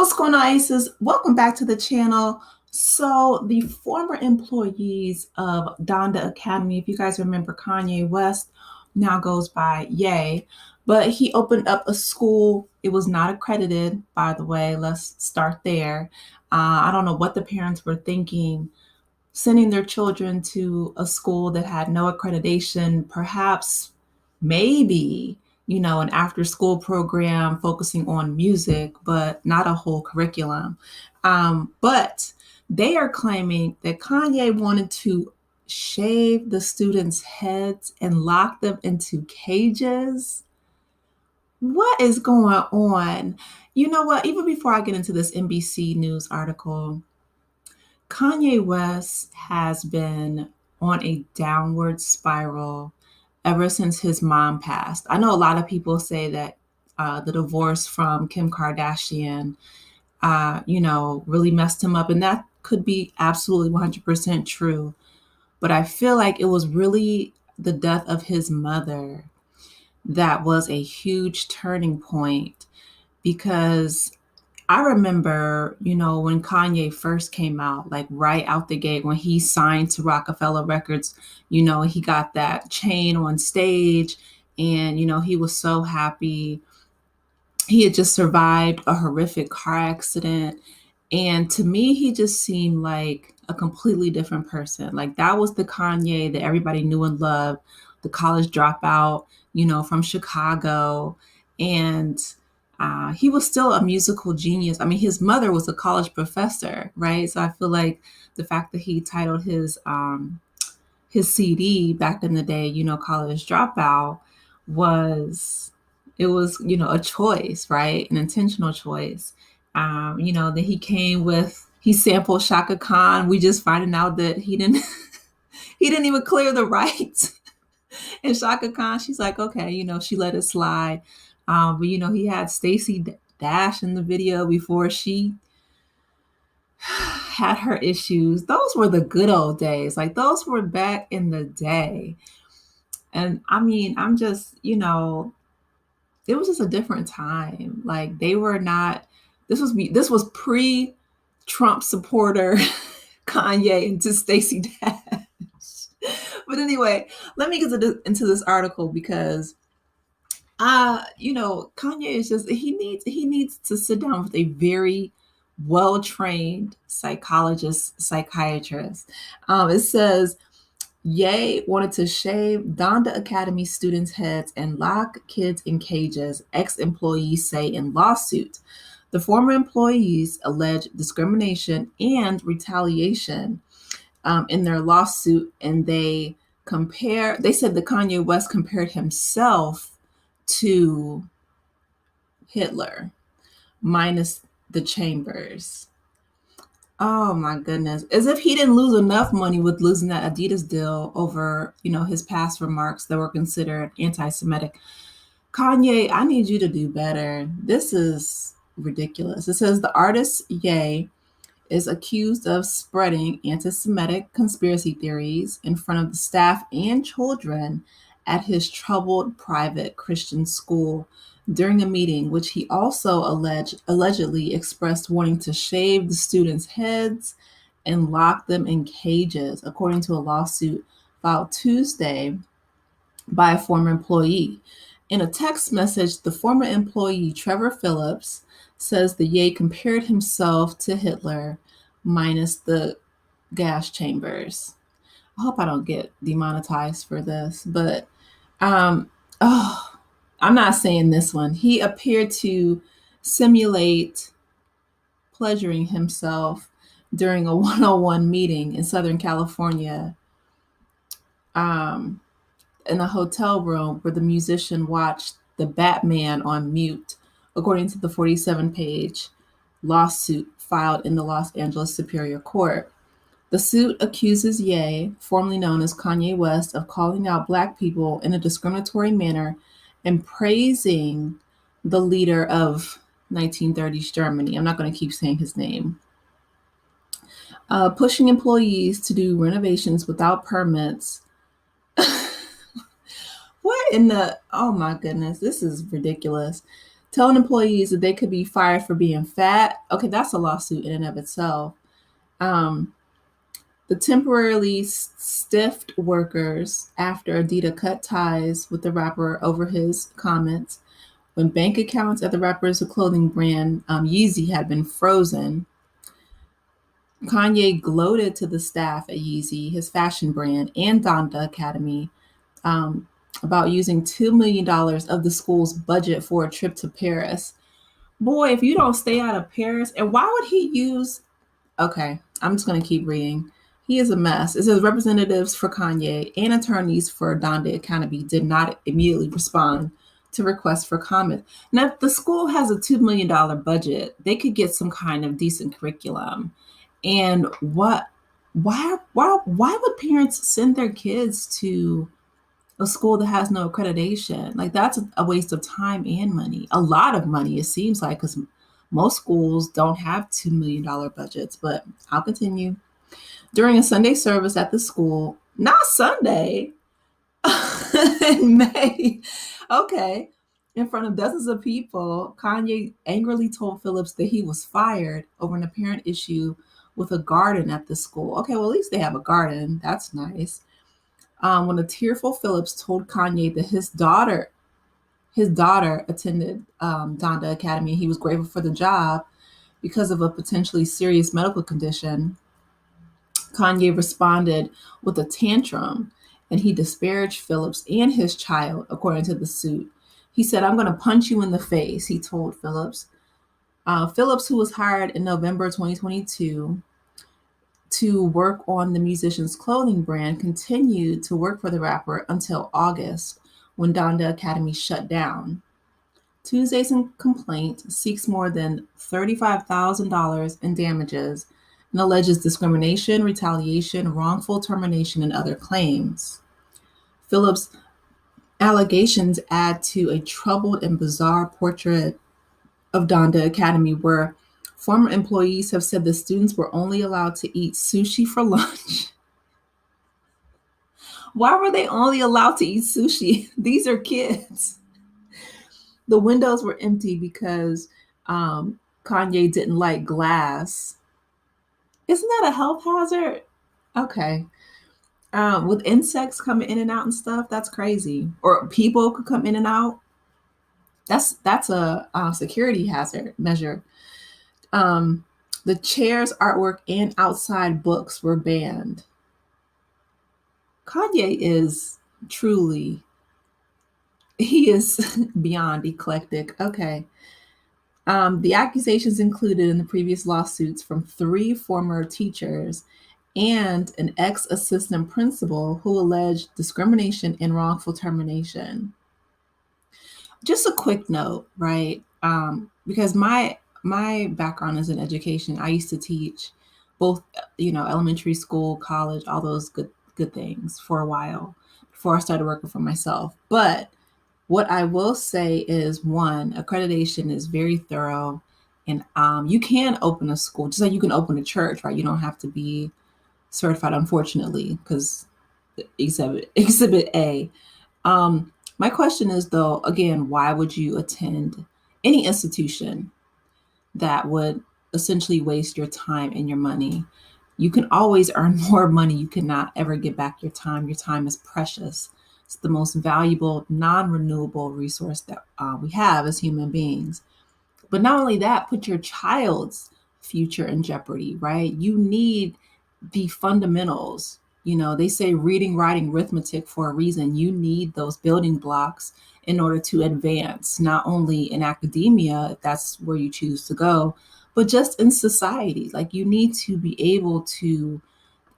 What's going on, Aces? Welcome back to the channel. So, the former employees of Donda Academy, if you guys remember, Kanye West now goes by Ye, but he opened up a school. It was not accredited, by the way. Let's start there. I don't know what the parents were thinking, sending their children to a school that had no accreditation, perhaps, maybe, an after school program focusing on music, but not a whole curriculum. But they are claiming that Kanye wanted to shave the students' heads and lock them into cages. What is going on? You know what? Even before I get into this NBC News article, Kanye West has been on a downward spiral ever since his mom passed. I know a lot of people say that the divorce from Kim Kardashian, really messed him up, and that could be absolutely 100% true. But I feel like it was really the death of his mother that was a huge turning point because I remember, when Kanye first came out, like right out the gate, when he signed to Rockefeller Records, he got that chain on stage and, he was so happy. He had just survived a horrific car accident. And to me, he just seemed like a completely different person. Like that was the Kanye that everybody knew and loved, the college dropout, from Chicago. And he was still a musical genius. I mean, his mother was a college professor, right? So I feel like the fact that he titled his CD back in the day, College Dropout, was it was a choice, right? An intentional choice. Then he sampled Shaka Khan. We just finding out that he didn't he didn't even clear the rights. And Shaka Khan, she's like, okay, she let it slide. But he had Stacey Dash in the video before she had her issues. Those were the good old days. Like those were back in the day. And I mean, I'm just, it was just a different time. Like they were not, this was pre-Trump supporter Kanye into Stacey Dash. But anyway, let me get into this article because Kanye is just he needs to sit down with a very well-trained psychologist, psychiatrist. It says Ye wanted to shave Donda Academy students' heads and lock kids in cages, ex-employees say in lawsuit. The former employees allege discrimination and retaliation in their lawsuit, and they said that Kanye West compared himself to Hitler minus the chambers. Oh my goodness. As if he didn't lose enough money with losing that Adidas deal over, his past remarks that were considered anti-Semitic. Kanye, I need you to do better. This is ridiculous. It says the artist Ye is accused of spreading anti-Semitic conspiracy theories in front of the staff and children at his troubled private Christian school during a meeting, which he also allegedly expressed wanting to shave the students' heads and lock them in cages, according to a lawsuit filed Tuesday by a former employee. In a text message, the former employee, Trevor Phillips, says the Ye compared himself to Hitler minus the gas chambers. I hope I don't get demonetized for this, but I'm not saying this one. He appeared to simulate pleasuring himself during a one-on-one meeting in Southern California, in a hotel room where the musician watched the Batman on mute, according to the 47-page lawsuit filed in the Los Angeles Superior Court. The suit accuses Ye, formerly known as Kanye West, of calling out Black people in a discriminatory manner and praising the leader of 1930s Germany. I'm not going to keep saying his name. Pushing employees to do renovations without permits. What in the, oh my goodness, this is ridiculous. telling employees that they could be fired for being fat. Okay, that's a lawsuit in and of itself. Um, the temporarily stiffed workers after Adidas cut ties with the rapper over his comments. When bank accounts at the rapper's clothing brand Yeezy had been frozen, Kanye gloated to the staff at Yeezy, his fashion brand, and Donda Academy um, about using $2 million of the school's budget for a trip to Paris. Boy, if you don't stay out of Paris, and why would he use? Okay, I'm just going to keep reading. He is a mess. It says representatives for Kanye and attorneys for Donda Academy did not immediately respond to requests for comment. Now, if the school has a $2 million budget, they could get some kind of decent curriculum. And why would parents send their kids to a school that has no accreditation? Like, that's a waste of time and money. A lot of money, it seems like, because most schools don't have $2 million budgets. But I'll continue. During a Sunday service at the school, not Sunday, in May, okay, in front of dozens of people, Kanye angrily told Phillips that he was fired over an apparent issue with a garden at the school. Okay, well, at least they have a garden. That's nice. When a tearful Phillips told Kanye that his daughter attended Donda Academy, he was grateful for the job because of a potentially serious medical condition. Kanye responded with a tantrum, and he disparaged Phillips and his child, according to the suit. He said, "I'm going to punch you in the face," he told Phillips. Phillips, who was hired in November 2022 to work on the musician's clothing brand, continued to work for the rapper until August, when Donda Academy shut down. Tuesday's complaint seeks more than $35,000 in damages and alleges discrimination, retaliation, wrongful termination, and other claims. Phillips' allegations add to a troubled and bizarre portrait of Donda Academy, where former employees have said the students were only allowed to eat sushi for lunch. Why were they only allowed to eat sushi? These are kids. The windows were empty because Kanye didn't like glass. Isn't that a health hazard? Okay. With insects coming in and out and stuff, that's crazy. Or people could come in and out. That's a security hazard measure. The chairs, artwork, and outside books were banned. Kanye is truly, he is beyond eclectic. Okay. The accusations included in the previous lawsuits from 3 former teachers and an ex-assistant principal who alleged discrimination and wrongful termination. Just a quick note, right? Because my background is in education. I used to teach both, elementary school, college, all those good things for a while before I started working for myself. But what I will say is, one, accreditation is very thorough, and you can open a school just like you can open a church, right? You don't have to be certified, unfortunately, because exhibit A. My question is, though, again, why would you attend any institution that would essentially waste your time and your money? You can always earn more money. You cannot ever get back your time. Your time is precious. It's the most valuable, non-renewable resource that we have as human beings. But not only that, put your child's future in jeopardy, right? You need the fundamentals. They say reading, writing, arithmetic for a reason. You need those building blocks in order to advance, not only in academia, if that's where you choose to go, but just in society. Like, you need to be able to,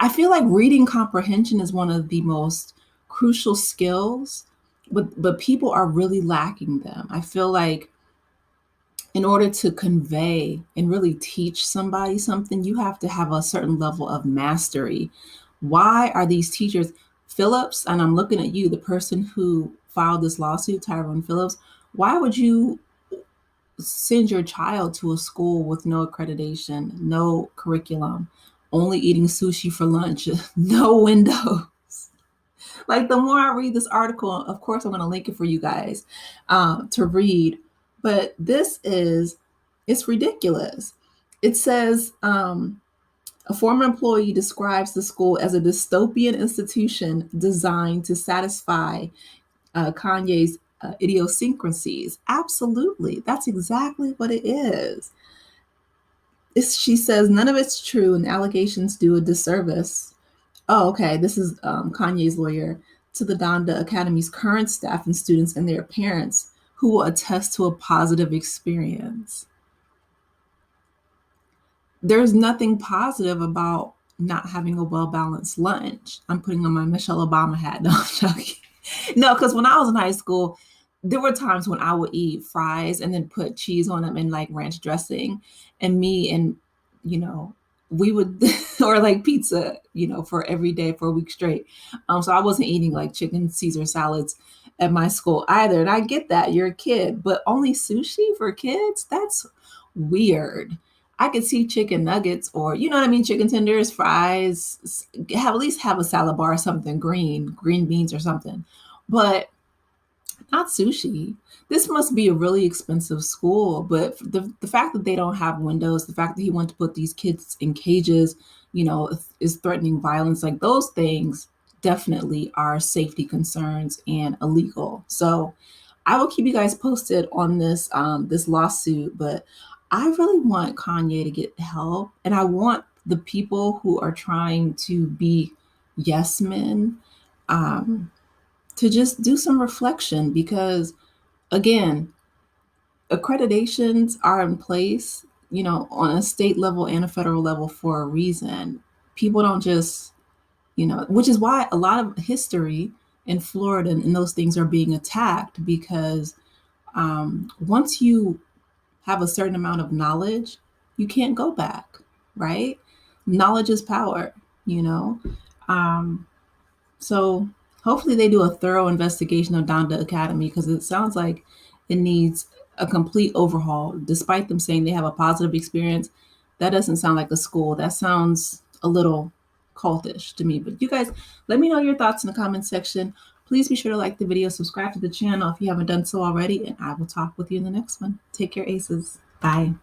I feel like reading comprehension is one of the most crucial skills, but people are really lacking them. I feel like in order to convey and really teach somebody something, you have to have a certain level of mastery. Why are these teachers, Phillips, and I'm looking at you, the person who filed this lawsuit, Tyrone Phillips, why would you send your child to a school with no accreditation, no curriculum, only eating sushi for lunch, no windows? Like, the more I read this article, of course, I'm going to link it for you guys to read. But it's ridiculous. It says, a former employee describes the school as a dystopian institution designed to satisfy Kanye's idiosyncrasies. Absolutely. That's exactly what it is. She says none of it's true and allegations do a disservice. Oh, okay. This is Kanye's lawyer to the Donda Academy's current staff and students and their parents who will attest to a positive experience. There's nothing positive about not having a well-balanced lunch. I'm putting on my Michelle Obama hat. No, I'm joking. No, because when I was in high school, there were times when I would eat fries and then put cheese on them and like ranch dressing. And me and, you know, we would, or like pizza, for every day for a week straight. So I wasn't eating like chicken Caesar salads at my school either. And I get that you're a kid, but only sushi for kids? That's weird. I could see chicken nuggets or, you know what I mean, chicken tenders, fries, have at least have a salad bar or something, green beans or something. But not sushi. This must be a really expensive school, but the fact that they don't have windows, the fact that he wants to put these kids in cages, is threatening violence. Like those things definitely are safety concerns and illegal. So I will keep you guys posted on this lawsuit, but I really want Kanye to get help, and I want the people who are trying to be yes men um, to just do some reflection because, again, accreditations are in place, on a state level and a federal level for a reason. People don't just, which is why a lot of history in Florida and those things are being attacked because once you have a certain amount of knowledge, you can't go back, right? Knowledge is power, you know? Um, so hopefully they do a thorough investigation of Donda Academy because it sounds like it needs a complete overhaul. Despite them saying they have a positive experience, that doesn't sound like a school. That sounds a little cultish to me. But you guys, let me know your thoughts in the comment section. Please be sure to like the video, subscribe to the channel if you haven't done so already, and I will talk with you in the next one. Take care, aces. Bye.